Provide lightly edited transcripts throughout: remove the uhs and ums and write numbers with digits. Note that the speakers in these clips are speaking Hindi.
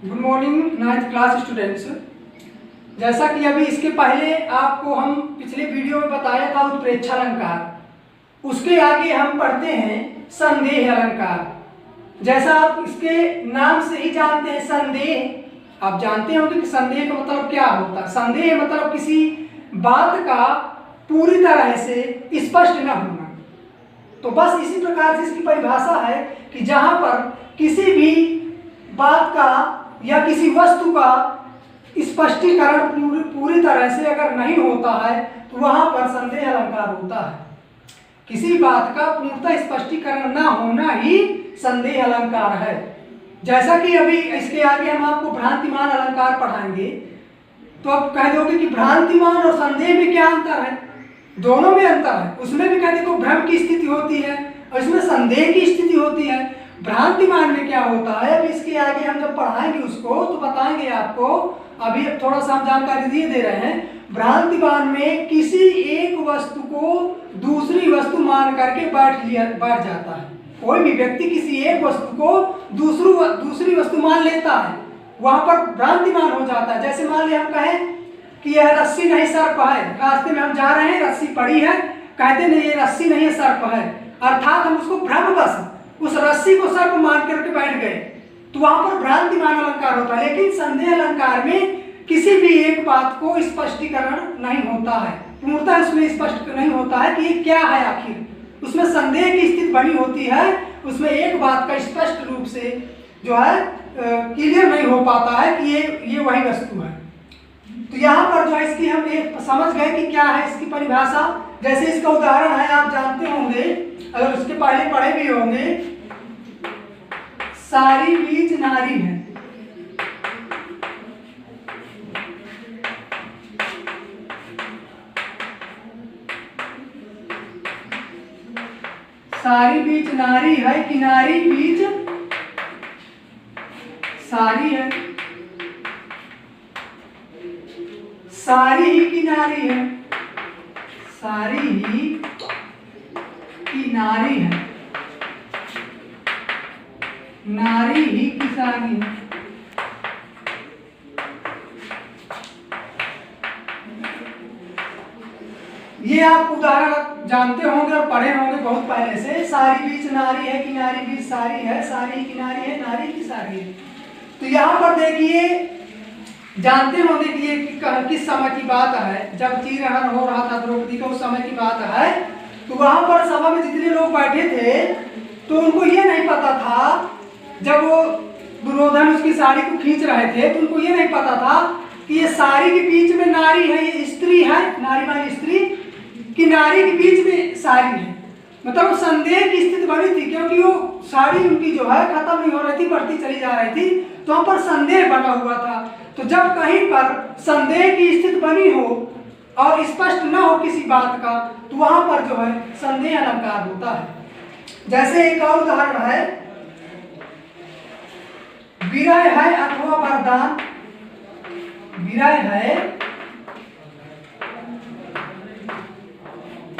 Good morning 9th class students. जैसा कि अभी इसके पहले आपको हम पिछले वीडियो में बताया था उत्प्रेक्षा अलंकार, उसके आगे हम पढ़ते हैं संदेह अलंकार। जैसा आप इसके नाम से ही जानते हैं संदेह, आप जानते होंगे कि संदेह का मतलब क्या होता है। संदेह मतलब किसी बात का पूरी तरह से स्पष्ट न होना। तो बस इसी प्रकार से इसकी परिभाषा है कि जहां पर किसी भी बात का या किसी वस्तु का स्पष्टीकरण पूरी तरह से अगर नहीं होता है तो वहां पर संदेह अलंकार होता है। किसी बात का पूर्णतः स्पष्टीकरण ना होना ही संदेह अलंकार है। जैसा कि अभी इसके आगे हम आपको भ्रांतिमान अलंकार पढ़ाएंगे, तो अब कह दोगे कि भ्रांतिमान और संदेह में क्या अंतर है। दोनों में अंतर है। उसमें भी कह देखो भ्रम की स्थिति होती है और इसमें संदेह की स्थिति होती है। भ्रांतिमान में क्या होता है, अब इसके आगे हम जब पढ़ाएंगे उसको तो बताएंगे आपको। अभी थोड़ा सा हम जानकारी दे रहे हैं। भ्रांतिमान में किसी एक वस्तु को दूसरी वस्तु मान करके बैठ जाता है। कोई भी व्यक्ति किसी एक वस्तु को दूसरी वस्तु मान लेता है, वहां पर भ्रांतिमान हो जाता है। जैसे मान लिया हम कहें कि यह रस्सी नहीं सर्प है, रास्ते में हम जा रहे हैं, रस्सी पड़ी है, कहते नहीं ये रस्सी नहीं है सर्प है, अर्थात हम उसको भ्रमवश उस रस्सी को सर्प मान करके बैठ गए, तो वहां पर भ्रांतिमान अलंकार होता है। लेकिन संदेह अलंकार में किसी भी एक बात को स्पष्टीकरण नहीं होता है, पूर्णतः उसमें स्पष्ट नहीं होता है कि ये क्या है आखिर। उसमें संदेह की स्थिति बनी होती है, उसमें एक बात का स्पष्ट रूप से जो है क्लियर नहीं हो पाता है कि ये वही वस्तु है। तो यहाँ पर जो है इसकी हम एक समझ गए कि क्या है इसकी परिभाषा। जैसे इसका उदाहरण है, आप जानते होंगे, अगर उसके पहले पढ़े भी होंगे, सारी बीज नारी है। सारी बीज नारी है, किनारी बीज सारी है, सारी ही किनारी है, सारी ही किनारी है, नारी ही किसानी है। ये आप उदाहरण जानते होंगे और पढ़े होंगे बहुत पहले से। सारी बीच नारी है, किनारी बीच सारी है, सारी किनारी है, नारी की सारी है। तो यहाँ पर देखिए, जानते होंगे कि ये किस समय की बात है। जब चीरहरण हो रहा था द्रौपदी का, उस समय की बात है। तो वहां पर सभा में जितने लोग बैठे थे तो उनको ये नहीं पता था, जब वो दुर्योधन उसकी साड़ी को खींच रहे थे तो उनको ये नहीं पता था कि ये साड़ी के बीच में नारी है, ये स्त्री है, नारी मानी स्त्री, कि नारी के बीच में साड़ी है। मतलब संदेह की स्थिति बनी थी, क्योंकि वो साड़ी उनकी जो है खत्म नहीं हो रही थी, बढ़ती चली जा रही थी, तो वहां पर संदेह बना हुआ था। तो जब कहीं पर संदेह की स्थिति बनी हो और स्पष्ट न हो किसी बात का, तो वहां पर जो है संदेह अलंकार होता है। जैसे एक और उदाहरण है, विरह है अथवा वरदान, विरह है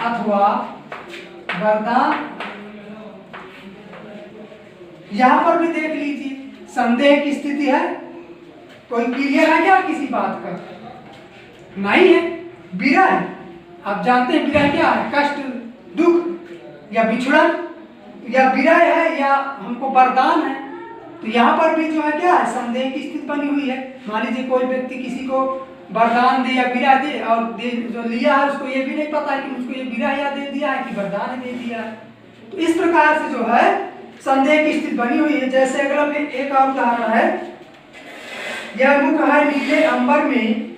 अथवा वरदान। यहां पर भी देख लीजिए, संदेह की स्थिति है। कोई क्लियर है क्या किसी बात का? नहीं है। विरह है, आप जानते हैं विरह क्या है, कष्ट, दुख या बिछड़न, या विरह है या हमको वरदान है। तो यहाँ पर भी जो है क्या है, संदेह की स्थिति बनी हुई है। मान लीजिए कोई व्यक्ति किसी को वरदान दे या विरह दे, और जो लिया है उसको ये भी नहीं पता है कि मुझको ये विरह या दे दिया है कि वरदान दे दिया है। तो इस प्रकार से जो है संदेह की स्थिति बनी हुई है। जैसे अगला में एक और उदाहरण है, यह मुख है नीले अंबर में,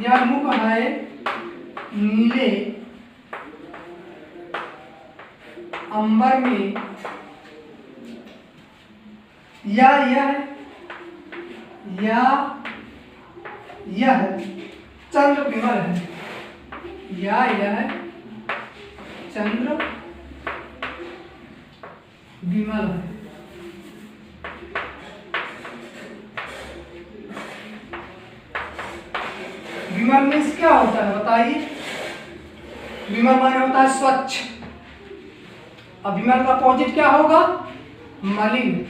यह मुख है नीले अंबर में, यह चंद्र विमल है, यह चंद्र विमल है। विमल मीन्स क्या होता है बताइए? विमल माने होता है स्वच्छ, अब विमल का अपोजिट क्या होगा? मलिन।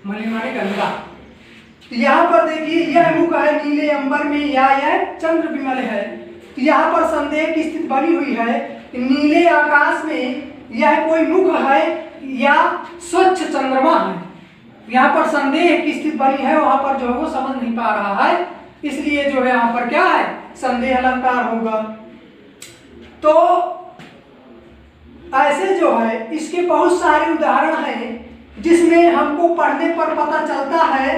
मलिन माने गंदा। तो यहाँ पर देखिए यह मुख है नीले अंबर में या यह चंद्र विमल है। तो यहाँ पर संदेह की स्थिति बनी हुई है कि नीले आकाश में यह कोई मुख है या स्वच्छ चंद्रमा है। यहाँ पर संदेह की स्थिति बनी है, वहां पर जो है वो समझ नहीं पा रहा है, इसलिए जो है यहाँ पर क्या है? संदेह अलंकार होगा। तो ऐसे जो है इसके बहुत सारे उदाहरण हैं जिसमें हमको पढ़ने पर पता चलता है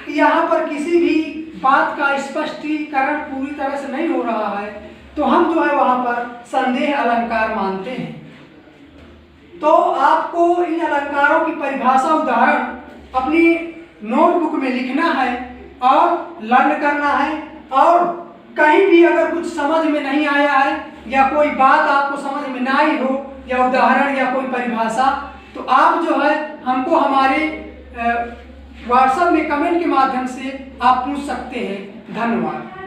कि यहाँ पर किसी भी बात का स्पष्टीकरण पूरी तरह से नहीं हो रहा है, तो हम जो है वहां पर संदेह अलंकार मानते हैं। तो आपको इन अलंकारों की परिभाषा उदाहरण अपनी नोटबुक में लिखना है और लर्न करना है, और कहीं भी अगर कुछ समझ में नहीं आया है या कोई बात आपको समझ में ना आई हो या उदाहरण या कोई परिभाषा, तो आप जो है हमको हमारे व्हाट्सएप में कमेंट के माध्यम से आप पूछ सकते हैं। धन्यवाद।